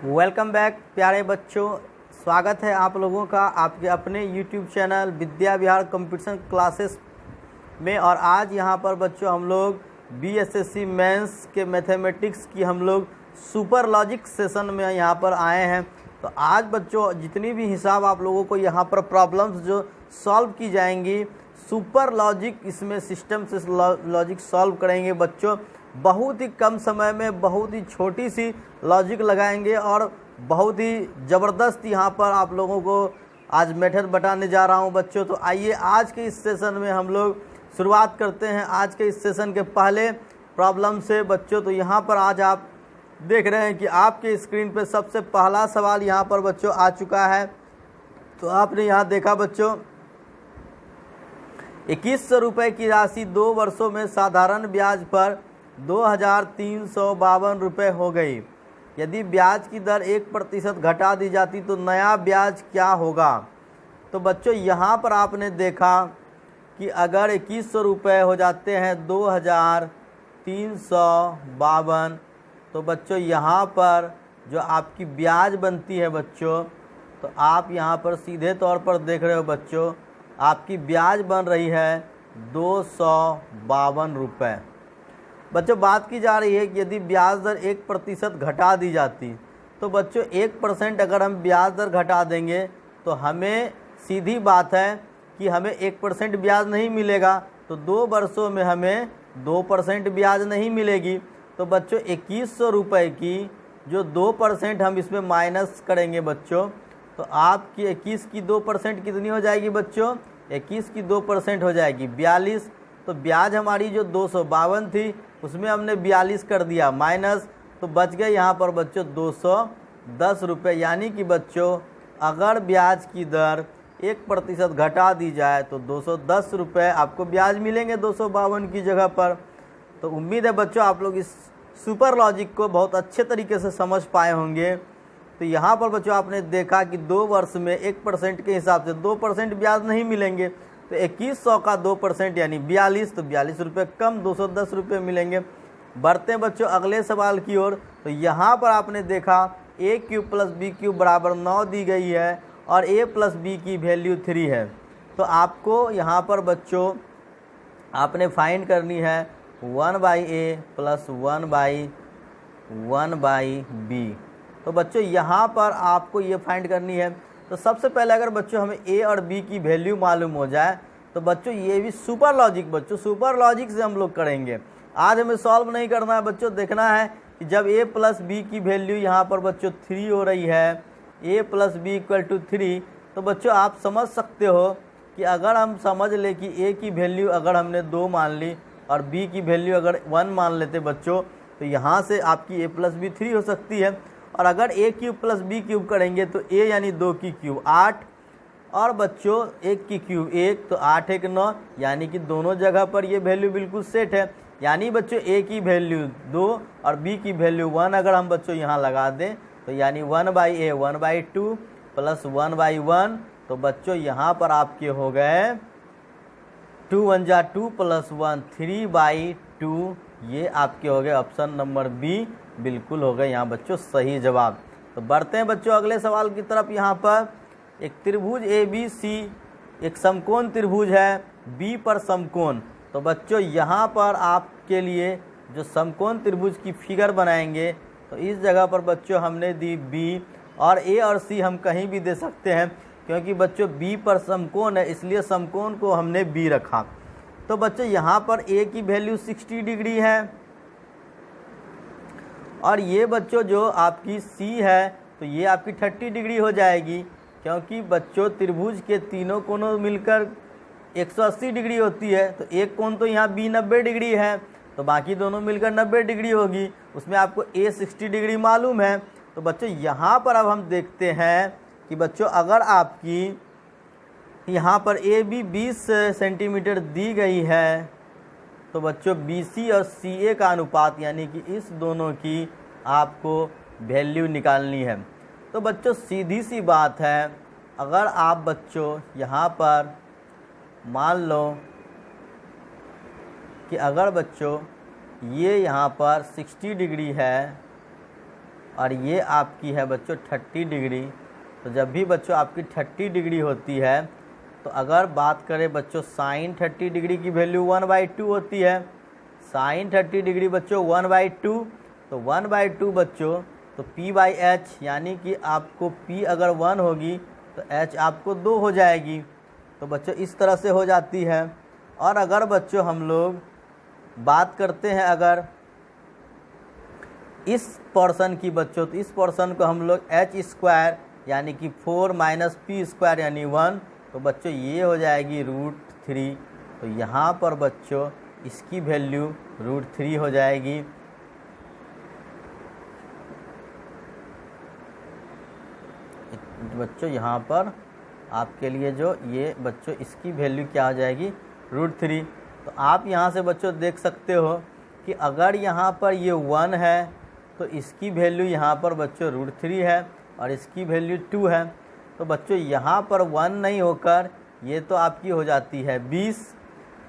Welcome back प्यारे बच्चों। स्वागत है आप लोगों का आपके अपने YouTube channel Vidya Vihar computer classes में। और आज यहाँ पर बच्चों हम लोग बीएसएससी मेंस के मैथमेटिक्स की हम लोग सुपर लॉजिक सेशन में यहाँ पर आए हैं। तो आज बच्चों जितनी भी हिसाब आप लोगों को यहाँ पर प्रॉब्लम्स जो सॉल्व की जाएंगी सुपर लॉजिक, इसमें सिस्टम से लॉजिक सॉल्व करेंगे बच्चों। बहुत ही कम समय में बहुत ही छोटी सी लॉजिक लगाएंगे और बहुत ही ज़बरदस्त यहाँ पर आप लोगों को आज मेथड बताने जा रहा हूँ बच्चों। तो आइए आज के इस सेशन में हम लोग शुरुआत करते हैं आज के इस सेशन के पहले प्रॉब्लम से बच्चों। तो यहाँ पर आज आप देख रहे हैं कि आपके स्क्रीन पे सबसे पहला सवाल यहाँ पर बच्चों आ चुका है। तो आपने यहाँ देखा बच्चों, 2100 रुपये की राशि 2 वर्षों में साधारण ब्याज पर 2352 रुपये हो गई। यदि ब्याज की दर 1% घटा दी जाती तो नया ब्याज क्या होगा। तो बच्चों यहाँ पर आपने देखा कि अगर 2100 रुपये हो जाते हैं 2352, तो बच्चों यहाँ पर जो आपकी ब्याज बनती है बच्चों, तो आप यहाँ पर सीधे तौर पर देख रहे हो बच्चों, आपकी ब्याज बन रही है 252 रुपये। बच्चों बात की जा रही है कि यदि ब्याज दर 1% घटा दी जाती, तो बच्चों 1% अगर हम ब्याज दर घटा देंगे तो हमें सीधी बात है कि हमें 1% ब्याज नहीं मिलेगा। तो 2 वर्षों में हमें 2% ब्याज नहीं मिलेगी। तो बच्चों 2100 रुपये की जो 2% हम इसमें माइनस करेंगे बच्चों, तो आपकी 21 की 2% कितनी हो जाएगी बच्चों, 21 की 2% हो जाएगी 42। तो ब्याज हमारी जो 252 थी उसमें हमने 42 कर दिया माइनस, तो बच गए यहाँ पर बच्चों 210 रुपये। यानी कि बच्चों अगर ब्याज की दर 1% घटा दी जाए तो 210 रुपये आपको ब्याज मिलेंगे 252 की जगह पर। तो उम्मीद है बच्चों आप लोग इस सुपर लॉजिक को बहुत अच्छे तरीके से समझ पाए होंगे। तो यहाँ पर बच्चों आपने देखा कि 2 वर्ष में 1% के हिसाब से 2% ब्याज नहीं मिलेंगे, तो 2100 का 2% यानी 42, तो 42 रुपये कम 210 रुपये मिलेंगे। बढ़ते हैं बच्चों अगले सवाल की ओर। तो यहाँ पर आपने देखा a cube plus B cube बराबर 9 दी गई है और a प्लस बी की वैल्यू 3 है। तो आपको यहाँ पर बच्चों आपने फाइंड करनी है 1/a प्लस 1/b। तो बच्चों यहाँ पर आपको ये फाइंड करनी है। तो सबसे पहले अगर बच्चों हमें a और b की वैल्यू मालूम हो जाए तो बच्चों ये भी सुपर लॉजिक, बच्चों सुपर लॉजिक से हम लोग करेंगे। आज हमें सॉल्व नहीं करना है बच्चों, देखना है कि जब a प्लस बी की वैल्यू यहाँ पर बच्चों 3 हो रही है, a plus b equal to 3, तो बच्चों आप समझ सकते हो कि अगर हम समझ ले कि a की वैल्यू अगर हमने 2 मान ली और b की वैल्यू अगर 1 मान लेते बच्चों, तो यहाँ से आपकी a प्लस बी 3 हो सकती है। और अगर a cube plus B cube करेंगे तो a यानी 2 की क्यूब 8 और बच्चों 1 की क्यूब 1, तो 8 1 9, यानी कि दोनों जगह पर ये वैल्यू बिल्कुल सेट है। यानी बच्चों a की वैल्यू 2 और b की वैल्यू 1 अगर हम बच्चों यहाँ लगा दें तो यानी 1/a 1/2 प्लस 1/1, तो बच्चों यहाँ पर आपके हो गए 2 1 जा 2 प्लस 1 3/2। ये आपके हो गए ऑप्शन नंबर बी, बिल्कुल हो गए यहाँ बच्चों सही जवाब। तो बढ़ते हैं बच्चों अगले सवाल की तरफ। यहाँ पर एक त्रिभुज ABC, एक समकोण त्रिभुज है B पर समकोण। तो बच्चों यहाँ पर आपके लिए जो समकोण त्रिभुज की फिगर बनाएंगे, तो इस जगह पर बच्चों हमने दी B, और A और C हम कहीं भी दे सकते हैं क्योंकि बच्चों B पर समकोण है, इसलिए समकोण को हमने B रखा। तो बच्चों यहाँ पर A की वैल्यू 60 डिग्री है और ये बच्चों जो आपकी C है तो ये आपकी 30 डिग्री हो जाएगी, क्योंकि बच्चों त्रिभुज के तीनों कोनों मिलकर 180 डिग्री होती है। तो एक कोण तो यहाँ B 90 डिग्री है, तो बाकी दोनों मिलकर 90 डिग्री होगी। उसमें आपको A 60 डिग्री मालूम है। तो बच्चों यहाँ पर अब हम देखते हैं कि बच्चों अगर आपकी यहाँ पर AB 20 सेंटीमीटर दी गई है, तो बच्चों BC और CA का अनुपात यानी कि इस दोनों की आपको वैल्यू निकालनी है। तो बच्चों सीधी सी बात है, अगर आप बच्चों यहाँ पर मान लो कि अगर बच्चों ये यहाँ पर 60 डिग्री है और ये आपकी है बच्चों 30 डिग्री। तो जब भी बच्चों आपकी 30 डिग्री होती है, तो अगर बात करें बच्चों साइन 30 डिग्री की वैल्यू 1/2 होती है। साइन 30 डिग्री बच्चों 1/2, तो 1/2 बच्चों तो p/h, यानी कि आपको p अगर 1 होगी तो h आपको 2 हो जाएगी। तो बच्चों इस तरह से हो जाती है। और अगर बच्चों हम लोग बात करते हैं अगर इस पोर्शन की बच्चों, तो इस पोर्शन को हम लोग h² यानी कि 4 - p² यानी 1, तो बच्चों ये हो जाएगी √3। तो यहाँ पर बच्चों इसकी वैल्यू √3 हो जाएगी। बच्चों यहाँ पर आपके लिए जो ये बच्चों इसकी वैल्यू क्या हो जाएगी √3। तो आप यहाँ से बच्चों देख सकते हो कि अगर यहाँ पर ये 1 है तो इसकी वैल्यू यहाँ पर बच्चों √3 है और इसकी वैल्यू 2 है। तो बच्चों यहाँ पर 1 नहीं होकर ये तो आपकी हो जाती है 20।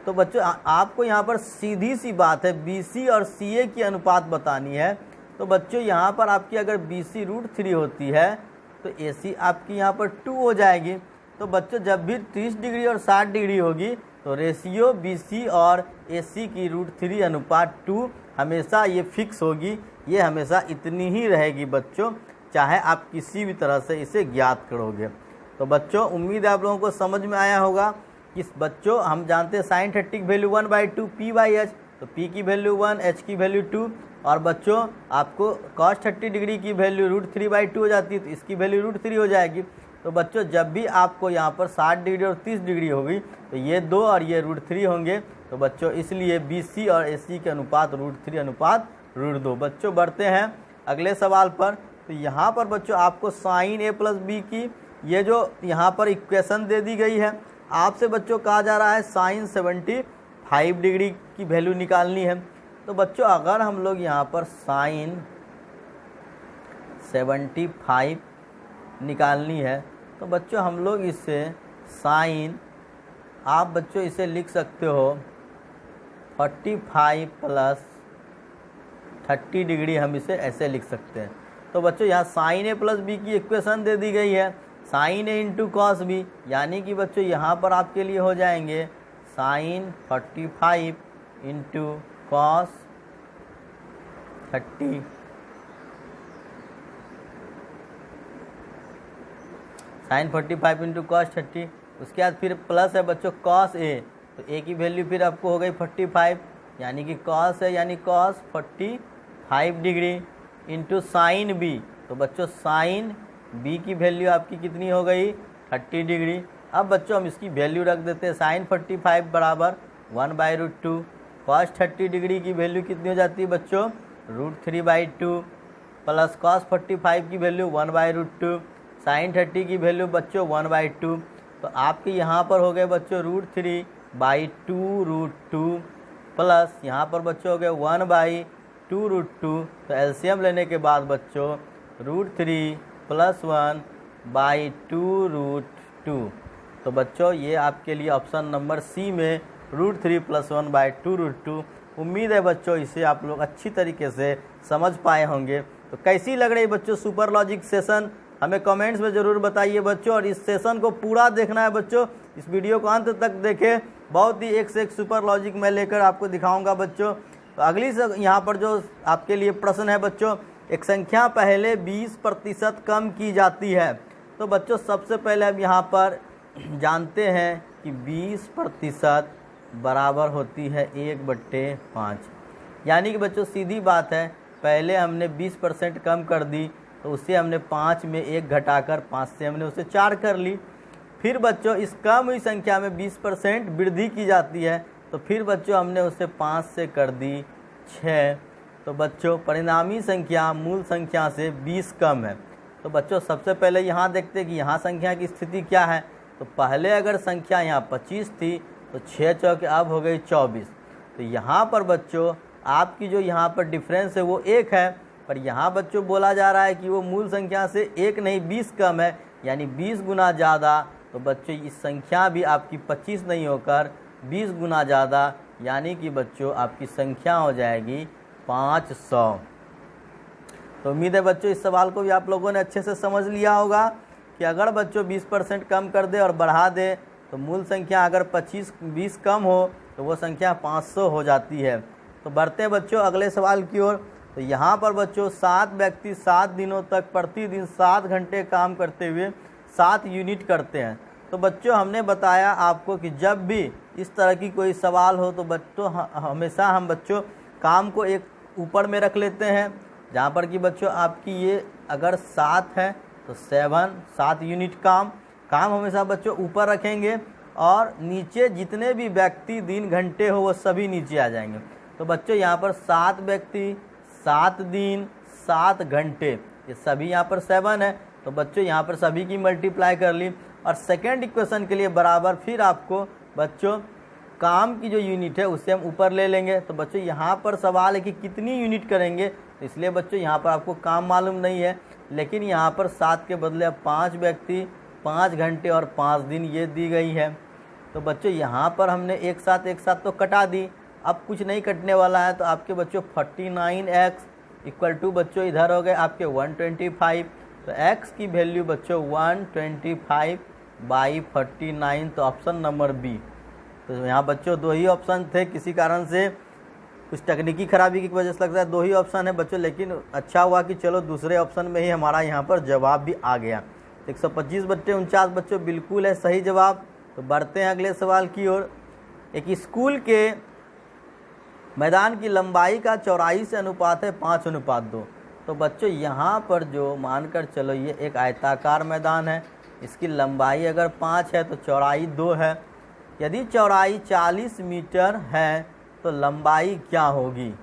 तो बच्चों आपको यहाँ पर सीधी सी बात है BC और CA की अनुपात बतानी है। तो बच्चों यहाँ पर आपकी अगर BC √3 होती है तो AC आपकी यहाँ पर 2 हो जाएगी। तो बच्चों जब भी 30 डिग्री और 60 डिग्री होगी तो रेशियो BC और AC की √3 अनुपात 2 हमेशा ये फिक्स होगी, ये हमेशा इतनी ही रहेगी बच्चों, चाहे आप किसी भी तरह से इसे ज्ञात करोगे। तो बच्चों उम्मीद है आप लोगों को समझ में आया होगा कि बच्चों हम जानते हैं साइन 30 की वैल्यू 1/2 p/h, तो p की वैल्यू 1, h की वैल्यू 2, और बच्चों आपको cos 30 डिग्री की वैल्यू √3/2 हो जाती है, तो इसकी वैल्यू √3 हो जाएगी। तो बच्चों जब भी आपको यहाँ पर 60 डिग्री और 30 डिग्री होगी तो ये 2 और ये √3 होंगे। तो बच्चों इसलिए BC और AC के अनुपात √3 अनुपात √2। बच्चों बढ़ते हैं अगले सवाल पर। तो यहाँ पर बच्चों आपको साइन A + B की ये जो यहाँ पर इक्वेशन दे दी गई है, आपसे बच्चों कहा जा रहा है साइन 75 डिग्री की वैल्यू निकालनी है। तो बच्चों अगर हम लोग यहाँ पर साइन 75 निकालनी है तो बच्चों हम लोग इससे साइन, आप बच्चों इसे लिख सकते हो 45 + 30 डिग्री, हम इसे ऐसे लिख सकते हैं। तो बच्चों यहाँ साइन A + B की इक्वेशन दे दी गई है, साइन A × cos B, यानी कि बच्चों यहाँ पर आपके लिए हो जाएंगे साइन 45 × cos 30, साइन 45 × cos 30। उसके बाद फिर प्लस है बच्चों cos A, तो A की वैल्यू फिर आपको हो गई 45, यानी कि cos है यानी cos 45 degree into sine B। तो बच्चों साइन B की वैल्यू आपकी कितनी हो गई 30 डिग्री। अब बच्चों हम इसकी वैल्यू रख देते हैं, साइन 45 बराबर 1/√2, cos 30 डिग्री की वैल्यू कितनी हो जाती है बच्चों √3/2, प्लस cos 45 की वैल्यू 1/√2, साइन 30 की वैल्यू बच्चों 1/2। तो आपके यहाँ पर हो गए बच्चों √3/2√2, प्लस यहाँ पर बच्चों हो गए 1/2√2। तो एलसीएम लेने के बाद बच्चों √3 + 1/2√2। तो बच्चों ये आपके लिए ऑप्शन नंबर C में √3 + 1/2√2। उम्मीद है बच्चों इसे आप लोग अच्छी तरीके से समझ पाए होंगे। तो कैसी लग रही बच्चों सुपर लॉजिक सेशन, हमें कमेंट्स में ज़रूर बताइए बच्चों। और इस सेशन को पूरा देखना है बच्चों, इस वीडियो को अंत तक देखें, बहुत ही एक से एक सुपर लॉजिक मैं लेकर आपको दिखाऊंगा बच्चों। तो अगली यहाँ पर जो आपके लिए प्रश्न है बच्चों, एक संख्या पहले 20% कम की जाती है। तो बच्चों सबसे पहले हम यहाँ पर जानते हैं कि 20% बराबर होती है 1/5, यानी कि बच्चों सीधी बात है, पहले हमने 20% कम कर दी तो उससे हमने 5 में 1 घटाकर 5 से हमने उसे 4 कर ली। फिर बच्चों इस कम हुई संख्या में 20% वृद्धि की जाती है, तो फिर बच्चों हमने उसे 5 से कर दी 6। तो बच्चों परिणामी संख्या मूल संख्या से 20 कम है। तो बच्चों सबसे पहले यहाँ देखते हैं कि यहाँ संख्या की स्थिति क्या है। तो पहले अगर संख्या यहाँ 25 थी तो 6 चौके अब हो गई 24। तो यहाँ पर बच्चों आपकी जो यहाँ पर डिफरेंस है वो 1 है, पर यहाँ बच्चों बोला जा रहा है कि वो मूल संख्या से 1 नहीं 20 कम है, यानी 20 गुना ज़्यादा। तो बच्चों इस संख्या भी आपकी 25 नहीं होकर 20 गुना ज़्यादा, यानी कि बच्चों आपकी संख्या हो जाएगी 500। तो उम्मीद है बच्चों इस सवाल को भी आप लोगों ने अच्छे से समझ लिया होगा कि अगर बच्चों 20% कम कर दे और बढ़ा दे तो मूल संख्या अगर 20 कम हो तो वो संख्या 500 हो जाती है। तो बढ़ते हैं बच्चों अगले सवाल की ओर। तो यहाँ पर बच्चों 7 व्यक्ति 7 दिनों तक प्रतिदिन 7 घंटे काम करते हुए 7 यूनिट करते हैं। तो बच्चों हमने बताया आपको कि जब भी इस तरह की कोई सवाल हो तो बच्चों हमेशा हम बच्चों काम को एक ऊपर में रख लेते हैं, जहाँ पर कि बच्चों आपकी ये अगर 7 है तो 7 यूनिट काम हमेशा बच्चों ऊपर रखेंगे और नीचे जितने भी व्यक्ति दिन घंटे हो वो सभी नीचे आ जाएंगे। तो बच्चों यहाँ पर 7 व्यक्ति 7 दिन 7 घंटे ये सभी यहाँ पर 7 है। तो बच्चों यहाँ पर सभी की मल्टीप्लाई कर ली और सेकेंड इक्वेशन के लिए बराबर फिर आपको बच्चों काम की जो यूनिट है उससे हम ऊपर ले लेंगे। तो बच्चों यहाँ पर सवाल है कि कितनी यूनिट करेंगे, तो इसलिए बच्चों यहाँ पर आपको काम मालूम नहीं है, लेकिन यहाँ पर 7 के बदले अब 5 व्यक्ति 5 घंटे और 5 दिन ये दी गई है। तो बच्चों यहाँ पर हमने एक साथ तो कटा दी, अब कुछ नहीं कटने वाला है। तो आपके बच्चों 49x इक्वल टू बच्चों इधर हो गए आपके 125। तो x की वैल्यू बच्चों 125/49, तो ऑप्शन नंबर बी। तो यहाँ बच्चों 2 ही ऑप्शन थे, किसी कारण से कुछ तकनीकी खराबी की वजह से लगता है 2 ही ऑप्शन है बच्चों, लेकिन अच्छा हुआ कि चलो दूसरे ऑप्शन में ही हमारा यहाँ पर जवाब भी आ गया। 125 बच्चे 49 बच्चों बिल्कुल है सही जवाब। तो बढ़ते हैं अगले सवाल की ओर। एक स्कूल के मैदान की लंबाई का चौड़ाई से अनुपात है 5:2। तो बच्चों यहाँ पर जो मानकर चलो ये एक आयताकार मैदान है, इसकी लंबाई अगर 5 है तो चौड़ाई 2 है। यदि चौड़ाई 40 मीटर है तो लंबाई क्या होगी।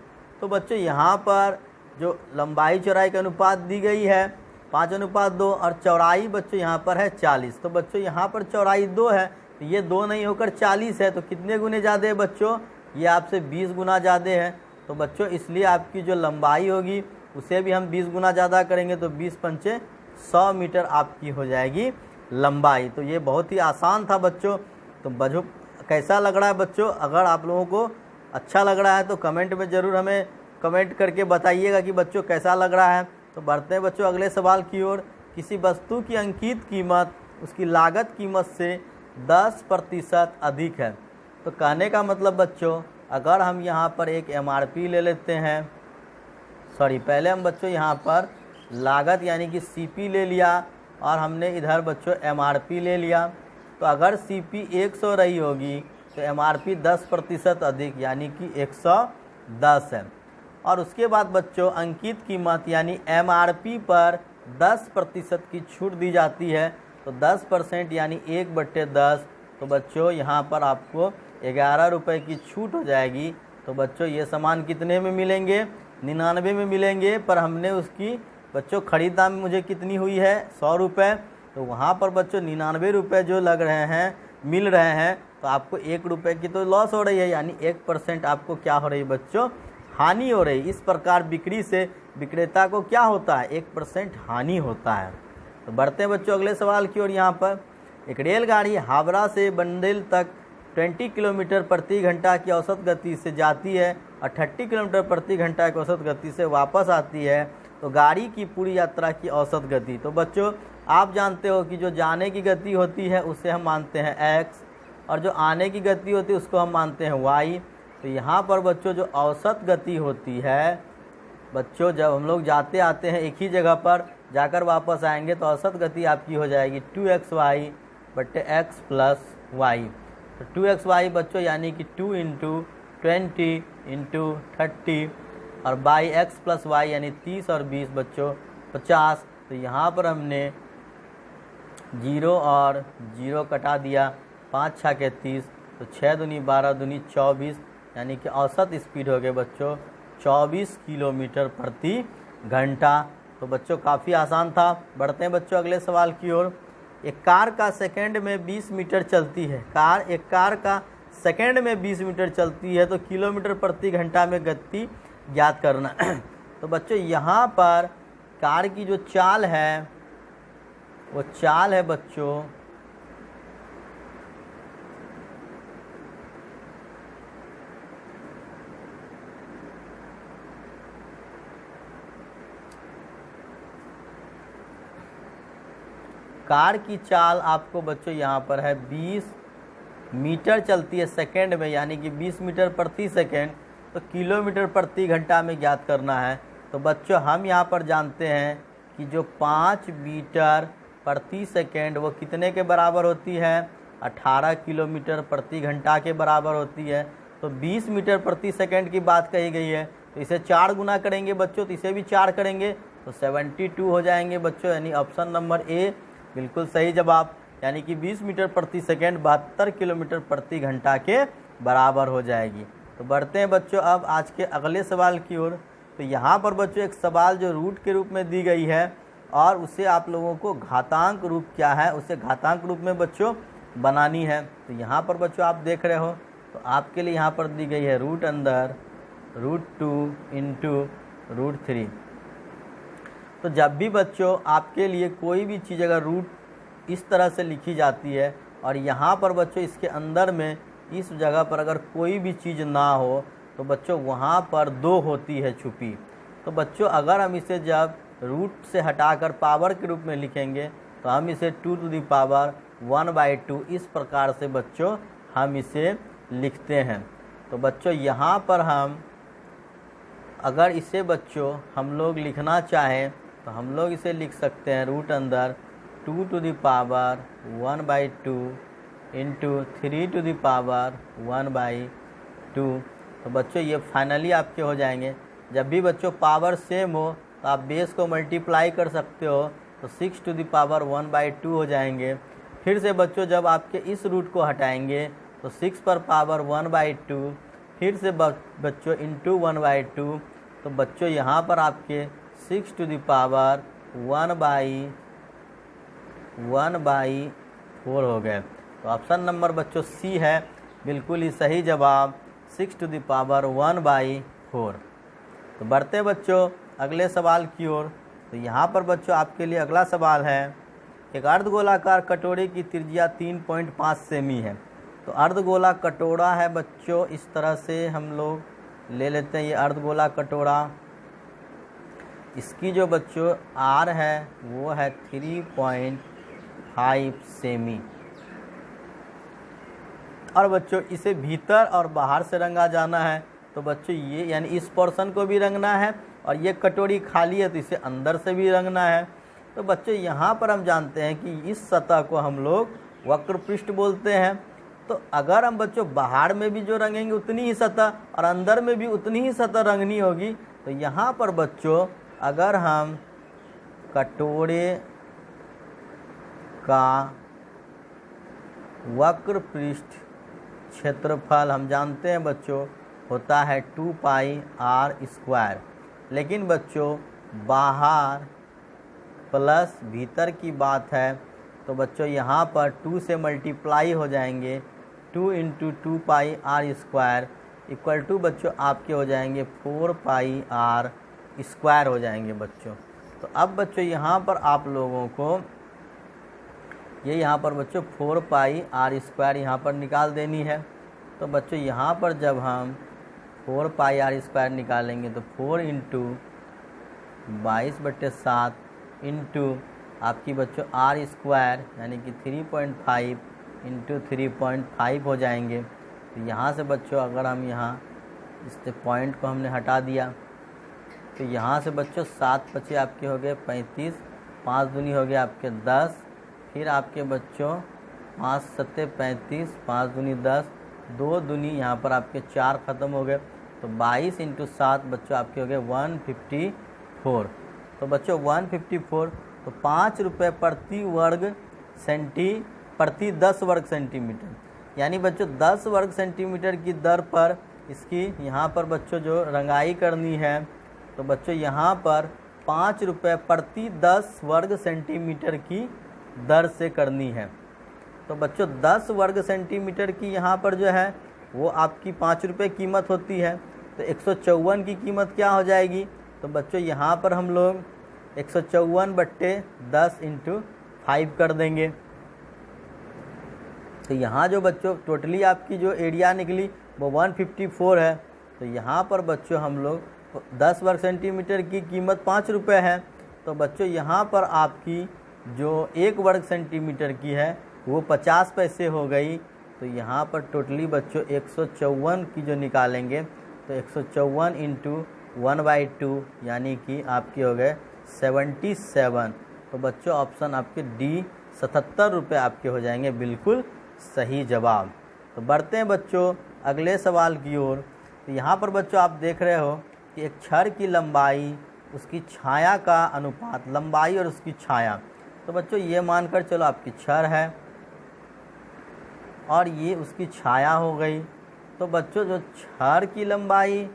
तो बच्चों यहाँ पर जो लंबाई चौड़ाई का अनुपात दी गई है 5:2 और चौड़ाई बच्चों यहाँ पर है 40। तो बच्चों यहाँ पर चौड़ाई 2 है तो ये 2 नहीं होकर 40 है। तो कितने गुने ज़्यादा है बच्चों, ये आपसे 20 गुना ज़्यादा है। तो बच्चों इसलिए आपकी जो लंबाई होगी उसे भी हम 20 गुना ज़्यादा करेंगे, तो 20 पंचे 100 मीटर आपकी हो जाएगी लंबाई। तो ये बहुत ही आसान था बच्चों। तो बच्चों कैसा लग रहा है बच्चों, अगर आप लोगों को अच्छा लग रहा है तो कमेंट में ज़रूर हमें कमेंट करके बताइएगा कि बच्चों कैसा लग रहा है। तो बढ़ते हैं बच्चों अगले सवाल की ओर। किसी वस्तु की अंकित कीमत उसकी लागत कीमत से 10% अधिक है। तो कहने का मतलब बच्चों अगर हम यहाँ पर एक MRP ले लेते हैं, पहले हम बच्चों यहाँ पर लागत यानी कि CP ले लिया और हमने इधर बच्चों MRP ले लिया। तो अगर CP 100 रही होगी तो MRP 10% अधिक यानी कि 110 है। और उसके बाद बच्चों अंकित कीमत यानी MRP पर 10% की छूट दी जाती है। तो 10% यानी 1/10। तो बच्चों यहाँ पर आपको 11 रुपये की छूट हो जाएगी। तो बच्चों ये सामान कितने में मिलेंगे, 99 में मिलेंगे, पर हमने उसकी बच्चों खरीद दाम मुझे कितनी हुई है 100 रुपये। तो वहाँ पर बच्चों 99 रुपये जो लग रहे हैं मिल रहे हैं, तो आपको 1 रुपये की तो लॉस हो रही है, यानी 1% आपको क्या हो रही है बच्चों, हानि हो रही। इस प्रकार बिक्री से विक्रेता को क्या होता है 1% हानि होता है। तो बढ़ते हैं बच्चों अगले सवाल की ओर। यहाँ पर एक रेलगाड़ी हावड़ा से बंदेल तक 20 किलोमीटर प्रति घंटा की औसत गति से जाती है और 30 किलोमीटर प्रति घंटा की औसत गति से वापस आती है। तो गाड़ी की पूरी यात्रा की औसत गति। तो बच्चों आप जानते हो कि जो जाने की गति होती है उसे हम मानते हैं x और जो आने की गति होती है उसको हम मानते हैं y। तो यहाँ पर बच्चों जो औसत गति होती है बच्चों, जब हम लोग जाते आते हैं एक ही जगह पर जाकर वापस आएंगे तो औसत गति आपकी हो जाएगी 2xy/x + y। तो 2xy बच्चों यानी कि 2 × 20 × 30 और x + y यानी 30 और 20 बच्चों 50। तो यहाँ पर हमने 0 और 0 कटा दिया, 5 × 6 = 30, तो 6 दूनी 12 दूनी 24, यानी कि औसत स्पीड हो गए बच्चों 24 किलोमीटर प्रति घंटा। तो बच्चों काफ़ी आसान था। बढ़ते हैं बच्चों अगले सवाल की ओर। एक कार का सेकंड में 20 मीटर चलती है। एक कार का सेकंड में 20 मीटर चलती है तो किलोमीटर प्रति घंटा में गति ज्ञात करना। तो बच्चों यहाँ पर कार की जो चाल है वो चाल है बच्चों कार की चाल आपको बच्चों यहाँ पर है 20 मीटर चलती है सेकेंड में, यानी कि 20 मीटर प्रति सेकेंड, तो किलोमीटर प्रति घंटा में ज्ञात करना है। तो बच्चों हम यहाँ पर जानते हैं कि जो 5 मीटर प्रति सेकेंड वो कितने के बराबर होती है, 18 किलोमीटर प्रति घंटा के बराबर होती है। तो 20 मीटर प्रति सेकेंड की बात कही गई है, तो इसे 4 गुना करेंगे बच्चों, तो इसे भी 4 करेंगे तो 72 हो जाएंगे बच्चों, यानी ऑप्शन नंबर ए बिल्कुल सही जवाब। यानी कि 20 मीटर प्रति सेकेंड 72 किलोमीटर प्रति घंटा के बराबर हो जाएगी। तो बढ़ते हैं बच्चों अब आज के अगले सवाल की ओर। तो यहाँ पर बच्चों एक सवाल जो रूट के रूप में दी गई है और उसे आप लोगों को घातांक रूप क्या है उसे घातांक रूप में बच्चों बनानी है। तो यहाँ पर बच्चों आप देख रहे हो, तो आपके लिए यहाँ पर दी गई है रूट अंदर √2 इंटू √3। तो जब भी बच्चों आपके लिए कोई भी चीज़ अगर रूट इस तरह से लिखी जाती है और यहाँ पर बच्चों इसके अंदर में इस जगह पर अगर कोई भी चीज़ ना हो तो बच्चों वहाँ पर 2 होती है छुपी। तो बच्चों अगर हम इसे जब रूट से हटाकर पावर के रूप में लिखेंगे तो हम इसे 2⁻1/2 इस प्रकार से बच्चों हम इसे लिखते हैं। तो बच्चों यहाँ पर हम अगर इसे बच्चों हम लोग लिखना चाहें तो हम लोग इसे लिख सकते हैं रूट अंदर 2⁻1/2 इंटू 3⁻1/2। तो बच्चों ये फाइनली आपके हो जाएंगे। जब भी बच्चों पावर सेम हो तो आप बेस को मल्टीप्लाई कर सकते हो, तो 6⁻1/2 हो जाएंगे। फिर से बच्चों जब आपके इस रूट को हटाएंगे तो 6 पर पावर 1/2, फिर से बच्चों इंटू 1/2। तो बच्चों यहाँ पर आपके 6⁻1/4 हो गए। तो ऑप्शन नंबर बच्चों सी है बिल्कुल ही सही जवाब, 6⁻1/4। तो बढ़ते बच्चों अगले सवाल की ओर। तो यहाँ पर बच्चों आपके लिए अगला सवाल है, एक अर्धगोलाकार कटोरे की त्रिज्या 3.5 सेमी है। तो अर्धगोला कटोरा है बच्चों, इस तरह से हम लोग ले लेते हैं ये अर्धगोला कटोरा। इसकी जो बच्चों आर है वो है 3.5 सेमी, और बच्चों इसे भीतर और बाहर से रंगा जाना है। तो बच्चों ये यानी इस पोर्शन को भी रंगना है और ये कटोरी खाली है तो इसे अंदर से भी रंगना है। तो बच्चों यहाँ पर हम जानते हैं कि इस सतह को हम लोग वक्र पृष्ठ बोलते हैं। तो अगर हम बच्चों बाहर में भी जो रंगेंगे उतनी ही सतह और अंदर में भी उतनी ही सतह रंगनी होगी। तो यहाँ पर बच्चों अगर हम कटोरे का वक्र पृष्ठ क्षेत्रफल हम जानते हैं बच्चों होता है 2πr², लेकिन बच्चों बाहर प्लस भीतर की बात है तो बच्चों यहाँ पर 2 से मल्टीप्लाई हो जाएंगे, 2 × 2πr² इक्वल टू बच्चों आपके हो जाएंगे 4πr² हो जाएंगे बच्चों। तो अब बच्चों यहाँ पर आप लोगों को ये यहाँ पर बच्चों 4πr² यहाँ पर निकाल देनी है। तो बच्चों यहाँ पर जब हम 4πr² निकालेंगे तो 4 × 22/7 इंटू आपकी बच्चों r² यानी कि 3.5 × 3.5 हो जाएंगे। तो यहाँ से बच्चों अगर हम यहाँ इस पॉइंट को हमने हटा दिया तो यहाँ से बच्चों 7 बचे आपके हो गए 35, 5 दूनी हो गए आपके 10, फिर आपके बच्चों 5 7 35, 5 दूनी 10, 2 दूनी यहाँ पर आपके 4 ख़त्म हो गए। तो 22 × 7 बच्चों आपके हो गए 154। तो बच्चों 154 तो 5 रुपये प्रति प्रति 10 वर्ग सेंटीमीटर, यानी बच्चों 10 वर्ग सेंटीमीटर की दर पर इसकी यहाँ पर बच्चों जो रंगाई करनी है। तो बच्चों यहाँ पर 5 रुपये प्रति 10 वर्ग सेंटीमीटर की दर से करनी है। तो बच्चों 10 वर्ग सेंटीमीटर की यहाँ पर जो है वो आपकी 5 रुपये कीमत होती है। तो 154 की कीमत क्या हो जाएगी? तो बच्चों यहाँ पर हम लोग 154/10 × 5 कर देंगे। तो यहाँ जो बच्चों टोटली आपकी जो एरिया निकली वो 154 है। तो यहाँ पर बच्चों हम लोग 10 वर्ग सेंटीमीटर की कीमत 5 रुपये है। तो बच्चों यहाँ पर आपकी जो 1 वर्ग सेंटीमीटर की है वो 50 पैसे हो गई। तो यहाँ पर टोटली बच्चों 154 की जो निकालेंगे तो 154 इंटू 1/2 यानी कि आपके हो गए 77। तो बच्चों ऑप्शन आपके डी 77 रुपये आपके हो जाएंगे, बिल्कुल सही जवाब। तो बढ़ते हैं बच्चों अगले सवाल की ओर। तो यहाँ पर बच्चों आप देख रहे हो कि एक छड़ की लंबाई उसकी छाया का अनुपात, लंबाई और उसकी छाया। तो बच्चों ये मानकर चलो आपकी छड़ है और ये उसकी छाया हो गई। तो बच्चों जो छड़ की लंबाई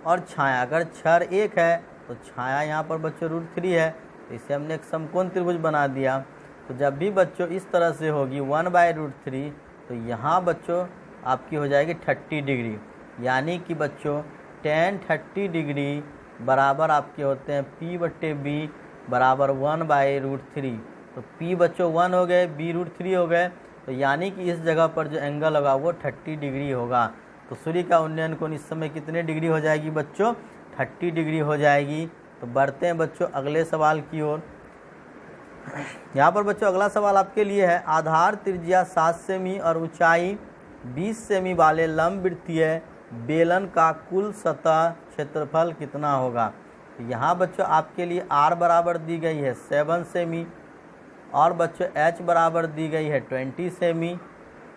और छाया, अगर छड़ 1 है तो छाया यहाँ पर बच्चों √3 है, तो इसे हमने एक समकोण त्रिभुज बना दिया। तो जब भी बच्चों इस तरह से होगी 1/√3 तो यहाँ बच्चों आपकी हो जाएगी 30 डिग्री, यानी कि बच्चों tan 30 डिग्री बराबर आपके होते हैं P/B बराबर 1/√3। तो P बच्चों 1 हो गए, B √3 हो गए, तो यानी कि इस जगह पर जो एंगल होगा वो 30 डिग्री होगा। तो सूर्य का उन्नयन कोण इस समय कितने डिग्री हो जाएगी बच्चों? 30 डिग्री हो जाएगी। तो बढ़ते हैं बच्चों अगले सवाल की ओर। यहाँ पर बच्चों अगला सवाल आपके लिए है, आधार त्रिज्या 7 सेमी और ऊंचाई 20 सेमी वाले लंबवृत्तीय बेलन का कुल सतह क्षेत्रफल कितना होगा? तो यहाँ बच्चों आपके लिए R बराबर दी गई है 7 सेमी और बच्चों H बराबर दी गई है 20 सेमी।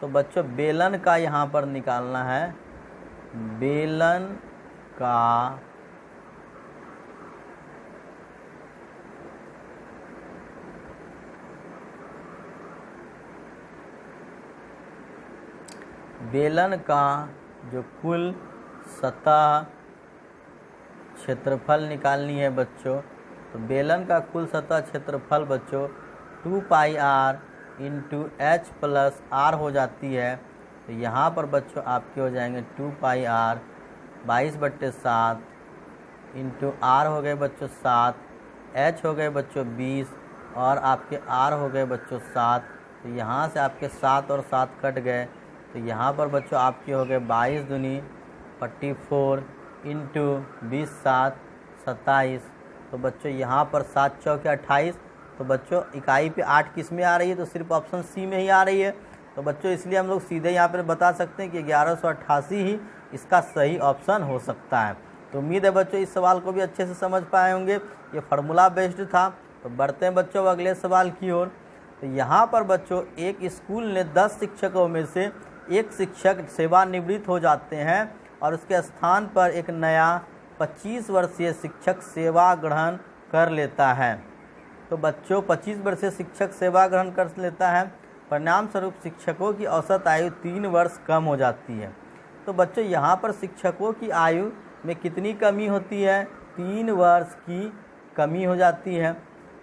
तो बच्चों बेलन का यहाँ पर निकालना है, बेलन का जो कुल सतह क्षेत्रफल निकालनी है बच्चों। तो बेलन का कुल सतह क्षेत्रफल बच्चों 2πr into H plus R हो जाती है। तो यहाँ पर बच्चों आपके हो जाएंगे 2πr 22/7 इंटू R हो गए बच्चों 7, H हो गए बच्चों 20 और आपके R हो गए बच्चों 7। तो यहाँ से आपके 7 और 7 कट गए, तो यहाँ पर बच्चों आपके हो गए 22 दूनी 44 इंटू 20 7 27। तो बच्चों यहाँ पर 7 चौके 28। तो बच्चों इकाई पे 8 किस में आ रही है? तो सिर्फ ऑप्शन सी में ही आ रही है। तो बच्चों इसलिए हम लोग सीधे यहाँ पर बता सकते हैं कि 1188 ही इसका सही ऑप्शन हो सकता है। तो उम्मीद है बच्चों इस सवाल को भी अच्छे से समझ पाए होंगे, ये फार्मूला बेस्ड था। तो बढ़ते हैं बच्चों अगले सवाल की ओर। तो यहाँ पर बच्चों एक स्कूल ने 10 शिक्षकों में से एक शिक्षक सेवानिवृत्त हो जाते हैं और उसके स्थान पर एक नया 25 वर्षीय शिक्षक सेवा ग्रहण कर लेता है। तो बच्चों 25 वर्षीय शिक्षक सेवा ग्रहण कर लेता है, परिणाम स्वरूप शिक्षकों की औसत आयु 3 वर्ष कम हो जाती है। तो बच्चों यहाँ पर शिक्षकों की आयु में कितनी कमी होती है? 3 वर्ष की कमी हो जाती है।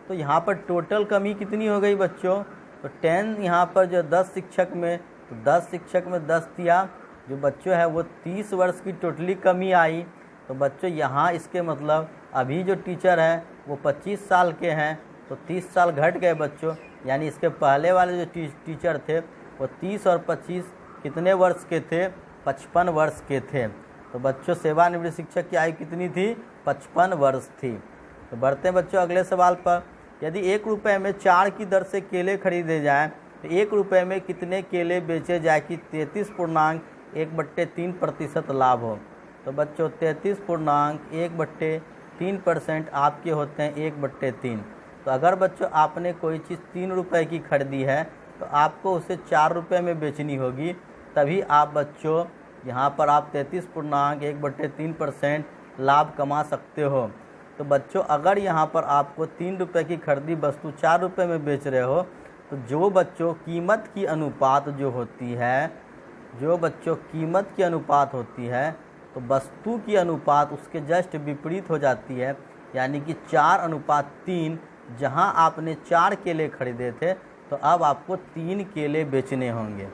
तो यहाँ पर टोटल कमी कितनी हो गई बच्चों? तो 10 यहाँ पर जो 10 शिक्षक में, तो 10 शिक्षक में 10 दिया, जो बच्चों है वो 30 वर्ष की टोटली कमी आई। तो बच्चों यहाँ इसके मतलब अभी जो टीचर हैं वो 25 साल के हैं, तो 30 साल घट गए बच्चों, यानी इसके पहले वाले जो टीचर थे वो 30 और 25 कितने वर्ष के थे? 55 वर्ष के थे। तो बच्चों सेवानिवृत्त शिक्षक की आयु कितनी थी? 55 वर्ष थी। तो बढ़ते हैं बच्चों अगले सवाल पर। यदि 1 रुपये में 4 की दर से केले खरीदे जाएँ तो 1 रुपये में कितने केले बेचे जाए कि 33.1/3% लाभ हो? तो बच्चों 33.1/3% आपके होते हैं 1/3। तो अगर बच्चों आपने कोई चीज़ 3 रुपये की खरीदी है तो आपको उसे 4 रुपये में बेचनी होगी, तभी आप बच्चों यहाँ पर आप 33.1/3% लाभ कमा सकते हो। तो बच्चों अगर यहाँ पर आपको 3 रुपये की खरीदी वस्तु 4 रुपये में बेच रहे हो, तो जो बच्चों कीमत की अनुपात जो होती है, जो बच्चों कीमत की अनुपात होती है, तो वस्तु की अनुपात उसके जस्ट विपरीत हो जाती है, यानी कि 4:3। जहां आपने 4 केले खरीदे थे तो अब आपको 3 केले बेचने होंगे।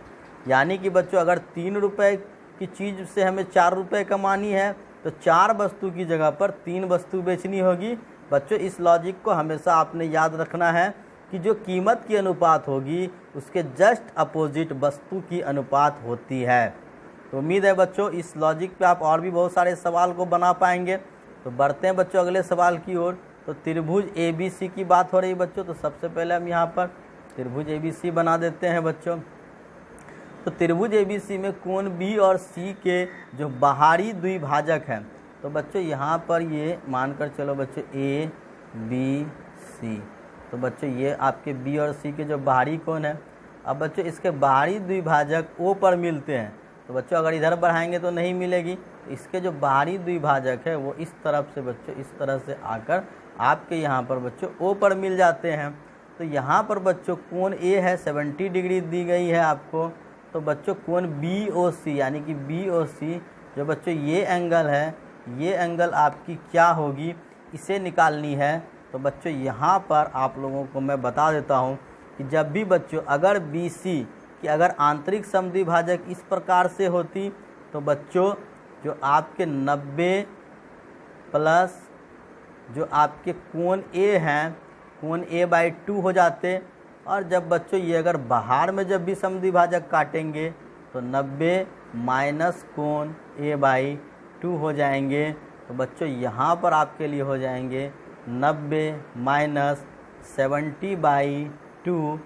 यानी कि बच्चों अगर 3 रुपये की चीज़ से हमें 4 रुपये कमानी है तो 4 वस्तु की जगह पर 3 वस्तु बेचनी होगी। बच्चों इस लॉजिक को हमेशा आपने याद रखना है कि जो कीमत की अनुपात होगी उसके जस्ट अपोजिट वस्तु की अनुपात होती है। तो उम्मीद है बच्चों इस लॉजिक पे आप और भी बहुत सारे सवाल को बना पाएंगे। तो बढ़ते हैं बच्चों अगले सवाल की ओर। तो त्रिभुज ABC की बात हो रही है बच्चों। तो सबसे पहले हम यहाँ पर त्रिभुज ABC बना देते हैं बच्चों। तो त्रिभुज ABC में कोण B और C के जो बाहरी द्विभाजक हैं, तो बच्चों यहाँ पर ये मानकर चलो बच्चों ABC। तो बच्चों ये आपके B और C के जो बाहरी कोण है। अब बच्चों इसके बाहरी द्विभाजक O पर मिलते हैं। तो बच्चों अगर इधर बढ़ाएंगे तो नहीं मिलेगी। इसके जो बाहरी द्विभाजक है वो इस तरफ से बच्चों इस तरह से आकर आपके यहाँ पर बच्चों O पर मिल जाते हैं। तो यहाँ पर बच्चों कोण A है 70 डिग्री दी गई है आपको। तो बच्चों कोण BOC यानी कि BOC जो बच्चों ये एंगल है, ये एंगल आपकी क्या होगी, इसे निकालनी है। तो बच्चों यहाँ पर आप लोगों को मैं बता देता हूँ कि जब भी बच्चों अगर BC की अगर आंतरिक समद्विभाजक इस प्रकार से होती, तो बच्चों जो आपके 90 प्लस जो आपके कोण A हैं, कोण A/2 हो जाते। और जब बच्चों ये अगर बाहर में जब भी समद्विभाजक काटेंगे तो 90 माइनस कोण A/2 हो जाएंगे। तो बच्चों यहाँ पर आपके लिए हो जाएंगे 90 माइनस 70/2,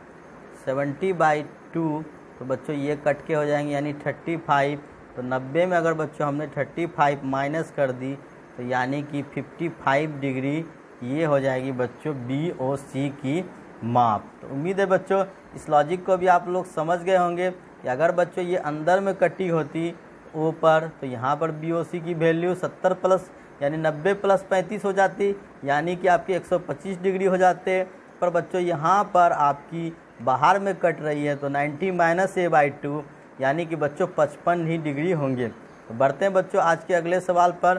70/2। तो बच्चों ये कट के हो जाएंगे यानी 35। तो 90 में अगर बच्चों हमने 35 माइनस कर दी तो यानी कि 55 डिग्री ये हो जाएगी बच्चों BOC की माप। तो उम्मीद है बच्चों इस लॉजिक को भी आप लोग समझ गए होंगे कि अगर बच्चों ये अंदर में कटी होती O पर तो यहाँ पर BOC की वैल्यू 70 प्लस यानी 90 प्लस 35 हो जाती, यानी कि आपकी 125 डिग्री हो जाते। पर बच्चों यहाँ पर आपकी बाहर में कट रही है तो 90 माइनस A/2 यानी कि बच्चों 55 ही डिग्री होंगे। तो बढ़ते हैं बच्चों आज के अगले सवाल पर।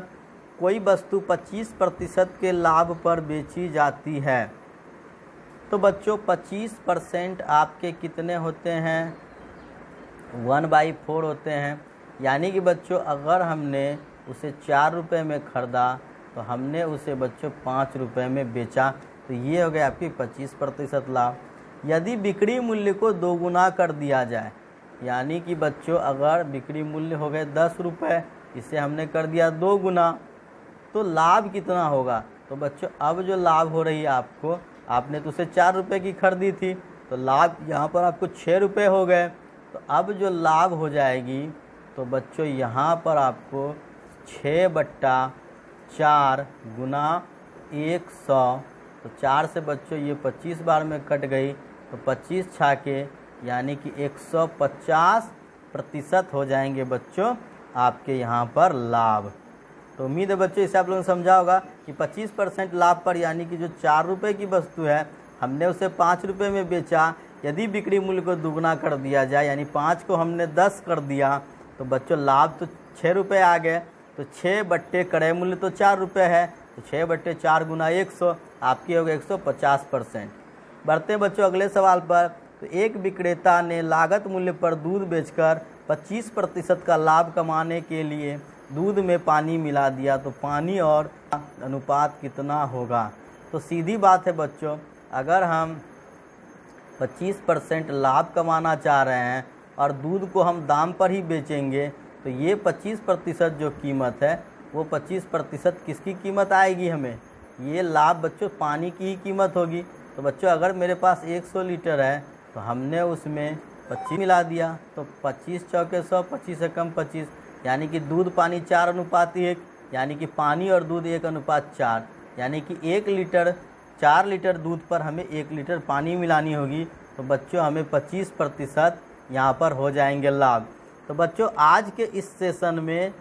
कोई वस्तु 25% के लाभ पर बेची जाती है। तो बच्चों 25% आपके कितने होते हैं, 1/4 होते हैं। यानी कि बच्चों अगर हमने उसे 4 रुपये में ख़रीदा तो हमने उसे बच्चों 5 रुपये में बेचा, तो ये हो गया आपकी 25% लाभ। यदि बिक्री मूल्य को दोगुना कर दिया जाए, यानी कि बच्चों अगर बिक्री मूल्य हो गए 10 रुपये, इसे हमने कर दिया 2 गुना, तो लाभ कितना होगा। तो बच्चों अब जो लाभ हो रही है आपको, आपने तो उसे 4 रुपये की खरीदी थी तो लाभ यहाँ पर आपको 6 रुपये हो गए। तो अब जो लाभ हो जाएगी तो बच्चों यहाँ पर आपको 6/4 गुना 100। तो 4 से बच्चों ये 25 बार में कट गई तो 25 छाके यानी कि 150% हो जाएंगे बच्चों आपके यहाँ पर लाभ। तो उम्मीद है बच्चों इसे आप लोगों ने समझा होगा कि 25% लाभ पर यानी कि जो 4 रुपये की वस्तु है हमने उसे 5 रुपये में बेचा। यदि बिक्री मूल्य को दुगना कर दिया जाए यानी 5 को हमने 10 कर दिया तो बच्चों लाभ तो 6 रुपये आ गए। तो 6 बट्टे क्रय मूल्य तो 4 रुपये है, तो 6/4 गुना 100 आपकी हो गई 150%। बढ़ते हैं बच्चों अगले सवाल पर। तो एक विक्रेता ने लागत मूल्य पर दूध बेचकर 25% का लाभ कमाने के लिए दूध में पानी मिला दिया, तो पानी और अनुपात कितना होगा। तो सीधी बात है बच्चों, अगर हम 25% लाभ कमाना चाह रहे हैं और दूध को हम दाम पर ही बेचेंगे तो ये 25% जो कीमत है वो 25% किसकी कीमत आएगी हमें, ये लाभ बच्चों पानी की ही कीमत होगी। तो बच्चों अगर मेरे पास 100 लीटर है तो हमने उसमें 25 मिला दिया तो 25 चौके 100, 25 से कम 25 यानी कि दूध पानी 4:1 यानी कि पानी और दूध 1:4 यानी कि 1 लीटर 4 लीटर दूध पर हमें 1 लीटर पानी मिलानी होगी। तो बच्चों हमें 25% यहाँ पर हो जाएंगे लाभ। तो बच्चों आज के इस सेशन में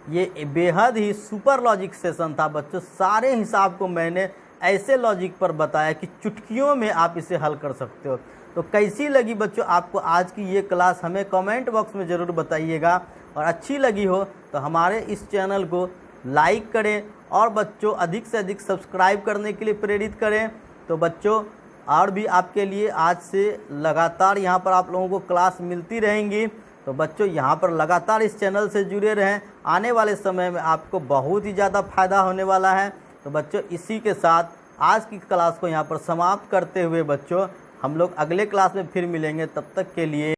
ये बेहद ही सुपर लॉजिक सेशन था बच्चों। सारे हिसाब को मैंने ऐसे लॉजिक पर बताया कि चुटकियों में आप इसे हल कर सकते हो। तो कैसी लगी बच्चों आपको आज की ये क्लास, हमें कमेंट बॉक्स में ज़रूर बताइएगा। और अच्छी लगी हो तो हमारे इस चैनल को लाइक करें और बच्चों अधिक से अधिक सब्सक्राइब करने के लिए प्रेरित करें। तो बच्चों और भी आपके लिए आज से लगातार यहाँ पर आप लोगों को क्लास मिलती रहेंगी। तो बच्चों यहाँ पर लगातार इस चैनल से जुड़े रहें, आने वाले समय में आपको बहुत ही ज़्यादा फायदा होने वाला है। तो बच्चों इसी के साथ आज की क्लास को यहाँ पर समाप्त करते हुए बच्चों हम लोग अगले क्लास में फिर मिलेंगे। तब तक के लिए